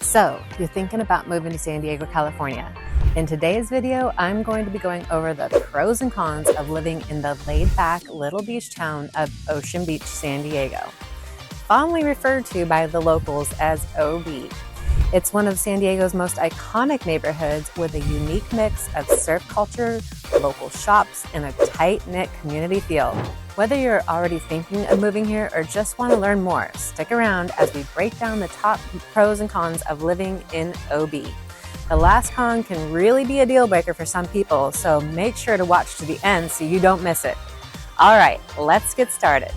So, you're thinking about moving to San Diego, California. In today's video, I'm going to be going over the pros and cons of living in the laid-back little beach town of Ocean Beach, San Diego, fondly referred to by the locals as OB. It's one of San Diego's most iconic neighborhoods with a unique mix of surf culture, local shops, and a tight-knit community feel. Whether you're already thinking of moving here or just want to learn more, stick around as we break down the top pros and cons of living in OB. The last con can really be a deal breaker for some people, so make sure to watch to the end so you don't miss it. All right, let's get started.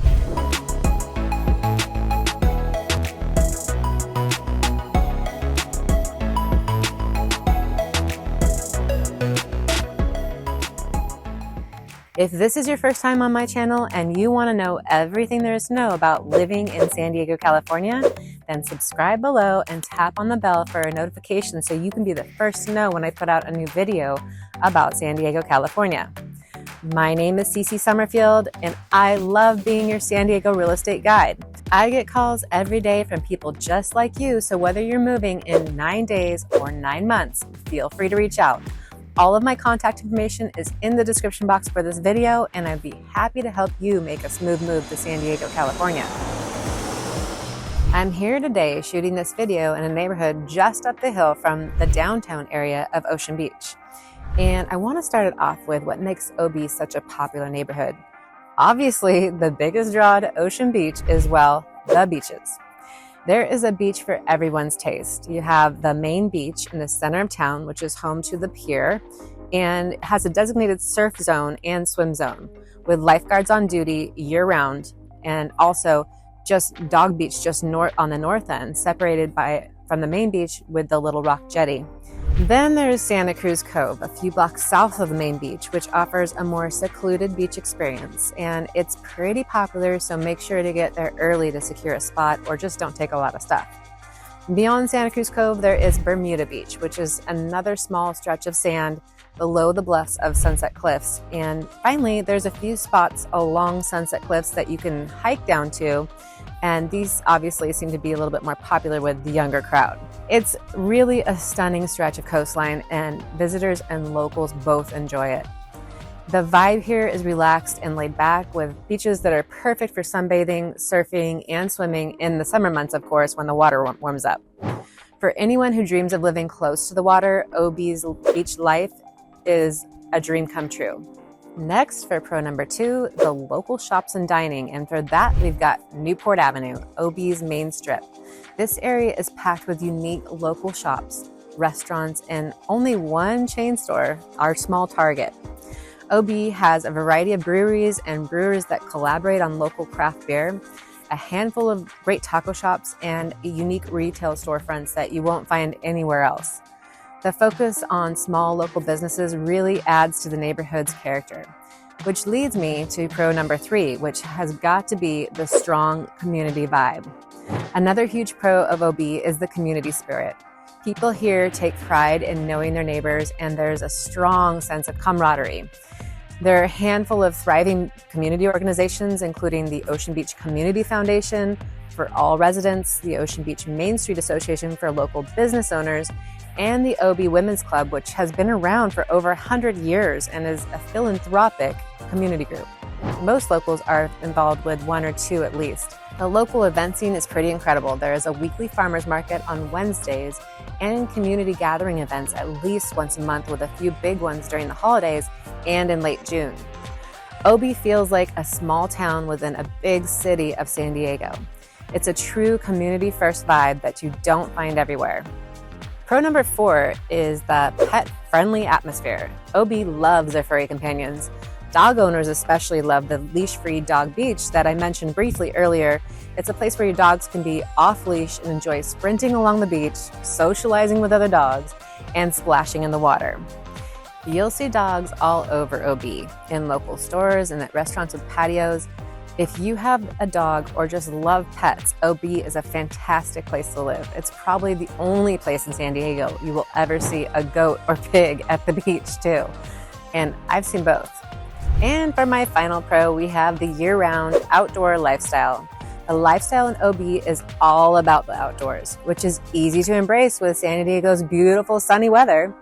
If this is your first time on my channel and you want to know everything there is to know about living in San Diego, California, then subscribe below and tap on the bell for a notification so you can be the first to know when I put out a new video about San Diego, California. My name is Cece Summerfield and I love being your San Diego real estate guide. I get calls every day from people just like you, so whether you're moving in 9 days or 9 months, feel free to reach out. All of my contact information is in the description box for this video, and I'd be happy to help you make a smooth move to San Diego, California. I'm here today shooting this video in a neighborhood just up the hill from the downtown area of Ocean Beach. And I want to start it off with what makes OB such a popular neighborhood. Obviously, the biggest draw to Ocean Beach is, well, the beaches. There is a beach for everyone's taste. You have the main beach in the center of town, which is home to the pier, and has a designated surf zone and swim zone with lifeguards on duty year-round, and also just Dog Beach just on the north end, separated from the main beach with the Little Rock Jetty. Then there's Santa Cruz Cove, a few blocks south of the main beach, which offers a more secluded beach experience. And it's pretty popular, so make sure to get there early to secure a spot or just don't take a lot of stuff. Beyond Santa Cruz Cove, there is Bermuda Beach, which is another small stretch of sand below the bluffs of Sunset Cliffs. And finally, there's a few spots along Sunset Cliffs that you can hike down to, and these obviously seem to be a little bit more popular with the younger crowd. It's really a stunning stretch of coastline, and visitors and locals both enjoy it. The vibe here is relaxed and laid back, with beaches that are perfect for sunbathing, surfing, and swimming in the summer months, of course, when the water warms up. For anyone who dreams of living close to the water, OB's beach life is a dream come true. Next, for pro number 2, the local shops and dining, and for that we've got Newport Avenue, OB's main strip. This area is packed with unique local shops, restaurants, and only one chain store, our small Target. OB has a variety of breweries and brewers that collaborate on local craft beer, a handful of great taco shops, and unique retail storefronts that you won't find anywhere else. The focus on small local businesses really adds to the neighborhood's character, which leads me to pro number 3, which has got to be the strong community vibe. Another huge pro of OB is the community spirit. People here take pride in knowing their neighbors, and there's a strong sense of camaraderie. There are a handful of thriving community organizations, including the Ocean Beach Community Foundation for all residents, the Ocean Beach Main Street Association for local business owners, and the OB Women's Club, which has been around for over 100 years and is a philanthropic community group. Most locals are involved with 1 or 2 at least. The local event scene is pretty incredible. There is a weekly farmers market on Wednesdays and community gathering events at least once a month, with a few big ones during the holidays and in late June. OB feels like a small town within a big city of San Diego. It's a true community-first vibe that you don't find everywhere. Pro number 4 is the pet-friendly atmosphere. OB loves their furry companions. Dog owners especially love the leash-free Dog Beach that I mentioned briefly earlier. It's a place where your dogs can be off-leash and enjoy sprinting along the beach, socializing with other dogs, and splashing in the water. You'll see dogs all over OB, in local stores and at restaurants with patios. If you have a dog or just love pets, OB is a fantastic place to live. It's probably the only place in San Diego you will ever see a goat or pig at the beach too. And I've seen both. And for my final pro, we have the year-round outdoor lifestyle. The lifestyle in OB is all about the outdoors, which is easy to embrace with San Diego's beautiful sunny weather.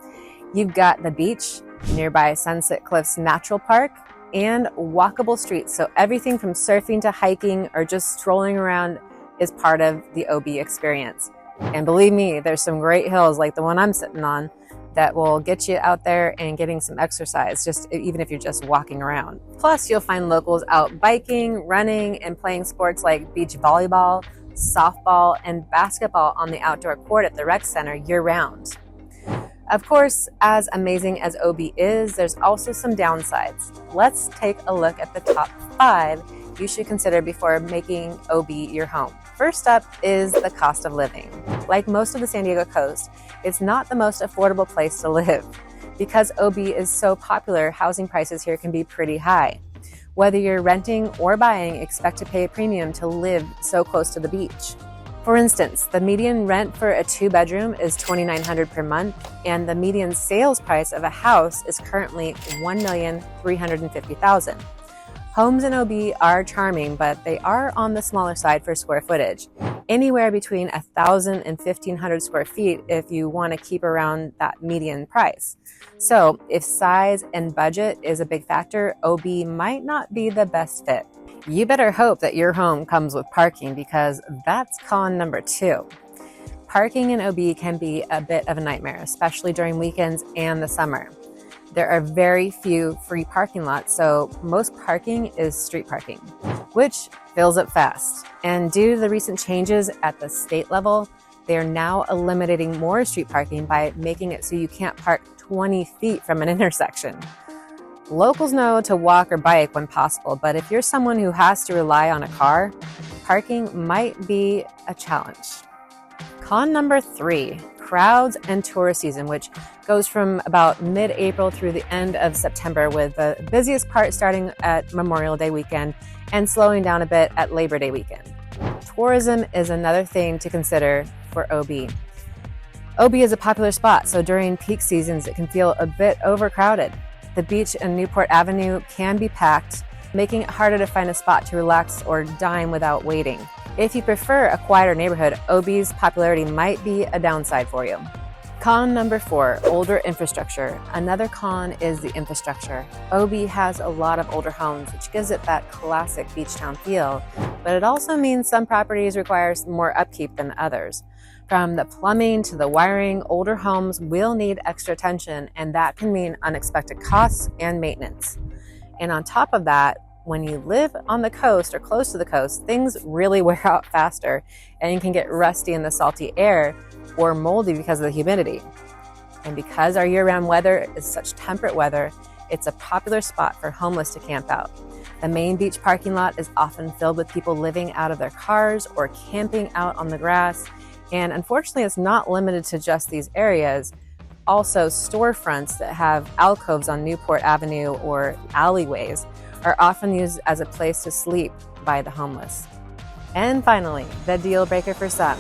You've got the beach, nearby Sunset Cliffs Natural Park, and walkable streets. So everything from surfing to hiking or just strolling around is part of the OB experience. And believe me, there's some great hills like the one I'm sitting on that will get you out there and getting some exercise, just even if you're just walking around. Plus, you'll find locals out biking, running, and playing sports like beach volleyball, softball, and basketball on the outdoor court at the rec center year-round. Of course, as amazing as OB is, there's also some downsides. Let's take a look at the top 5 you should consider before making OB your home. First up is the cost of living. Like most of the San Diego coast, it's not the most affordable place to live. Because OB is so popular, housing prices here can be pretty high. Whether you're renting or buying, expect to pay a premium to live so close to the beach. For instance, the median rent for a 2-bedroom is $2,900 per month, and the median sales price of a house is currently $1,350,000. Homes in OB are charming, but they are on the smaller side for square footage, anywhere between 1,000 and 1,500 square feet if you want to keep around that median price. So if size and budget is a big factor, OB might not be the best fit. You better hope that your home comes with parking, because that's con number 2. Parking in OB can be a bit of a nightmare, especially during weekends and the summer. There are very few free parking lots, so most parking is street parking, which fills up fast. And due to the recent changes at the state level, they are now eliminating more street parking by making it so you can't park 20 feet from an intersection. Locals know to walk or bike when possible, but if you're someone who has to rely on a car, parking might be a challenge. Con number 3, crowds and tourist season, which goes from about mid-April through the end of September, with the busiest part starting at Memorial Day weekend and slowing down a bit at Labor Day weekend. Tourism is another thing to consider for OB. OB is a popular spot, so during peak seasons it can feel a bit overcrowded. The beach and Newport Avenue can be packed, making it harder to find a spot to relax or dine without waiting. If you prefer a quieter neighborhood, OB's popularity might be a downside for you. Con number 4, older infrastructure. Another con is the infrastructure. OB has a lot of older homes, which gives it that classic beach town feel, but it also means some properties require more upkeep than others. From the plumbing to the wiring, older homes will need extra attention, and that can mean unexpected costs and maintenance. And on top of that, when you live on the coast or close to the coast, things really wear out faster, and you can get rusty in the salty air or moldy because of the humidity. And because our year-round weather is such temperate weather, it's a popular spot for homeless to camp out. The main beach parking lot is often filled with people living out of their cars or camping out on the grass. And unfortunately, it's not limited to just these areas. Also, storefronts that have alcoves on Newport Avenue or alleyways are often used as a place to sleep by the homeless. And finally, the deal breaker for some,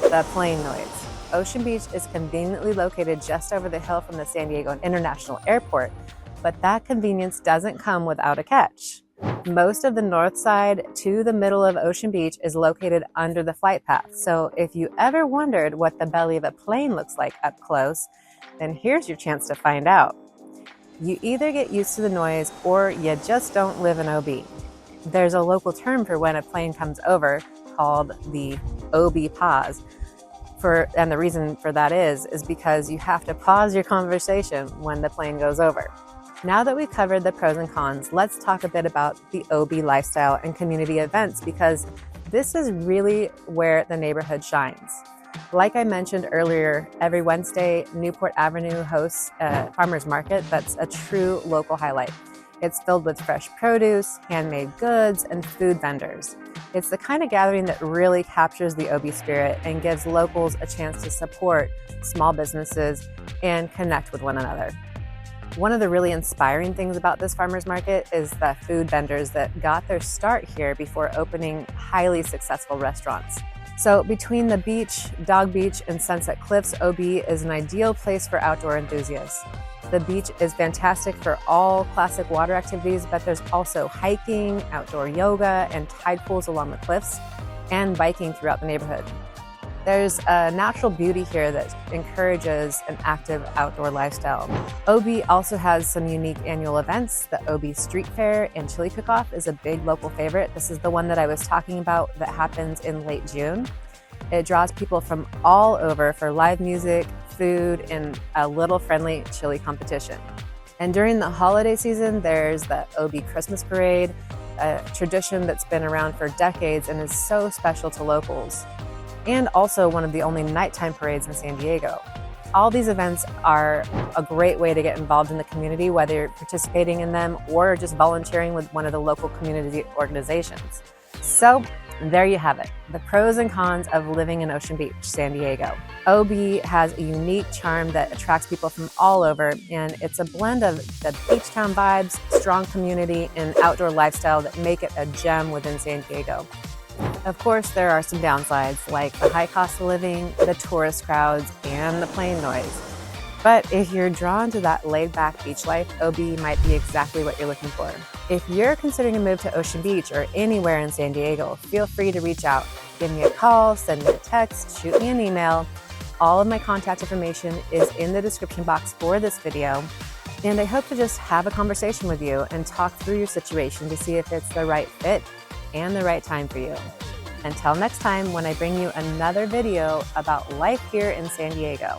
the plane noise. Ocean Beach is conveniently located just over the hill from the San Diego International Airport, but that convenience doesn't come without a catch. Most of the north side to the middle of Ocean Beach is located under the flight path. So if you ever wondered what the belly of a plane looks like up close, then here's your chance to find out. You either get used to the noise or you just don't live in OB. There's a local term for when a plane comes over called the OB pause. And the reason for that is because you have to pause your conversation when the plane goes over. Now that we've covered the pros and cons, let's talk a bit about the OB lifestyle and community events, because this is really where the neighborhood shines. Like I mentioned earlier, every Wednesday, Newport Avenue hosts a farmer's market that's a true local highlight. It's filled with fresh produce, handmade goods, and food vendors. It's the kind of gathering that really captures the OB spirit and gives locals a chance to support small businesses and connect with one another. One of the really inspiring things about this farmer's market is the food vendors that got their start here before opening highly successful restaurants. So between the beach, Dog Beach, and Sunset Cliffs, OB is an ideal place for outdoor enthusiasts. The beach is fantastic for all classic water activities, but there's also hiking, outdoor yoga, and tide pools along the cliffs. and biking throughout the neighborhood. There's a natural beauty here that encourages an active outdoor lifestyle. OB also has some unique annual events. The OB Street Fair and Chili Cook-Off is a big local favorite. This is the one that I was talking about that happens in late June. It draws people from all over for live music, food, and a little friendly chili competition. And during the holiday season, there's the OB Christmas Parade, a tradition that's been around for decades and is so special to locals, and also one of the only nighttime parades in San Diego. All these events are a great way to get involved in the community, whether you're participating in them or just volunteering with one of the local community organizations. So there you have it, the pros and cons of living in Ocean Beach, San Diego. OB has a unique charm that attracts people from all over, and it's a blend of the beach town vibes, strong community, and outdoor lifestyle that make it a gem within San Diego. Of course, there are some downsides like the high cost of living, the tourist crowds, and the plane noise. But if you're drawn to that laid-back beach life, OB might be exactly what you're looking for. If you're considering a move to Ocean Beach or anywhere in San Diego, feel free to reach out. Give me a call, send me a text, shoot me an email. All of my contact information is in the description box for this video. And I hope to just have a conversation with you and talk through your situation to see if it's the right fit and the right time for you. Until next time, when I bring you another video about life here in San Diego.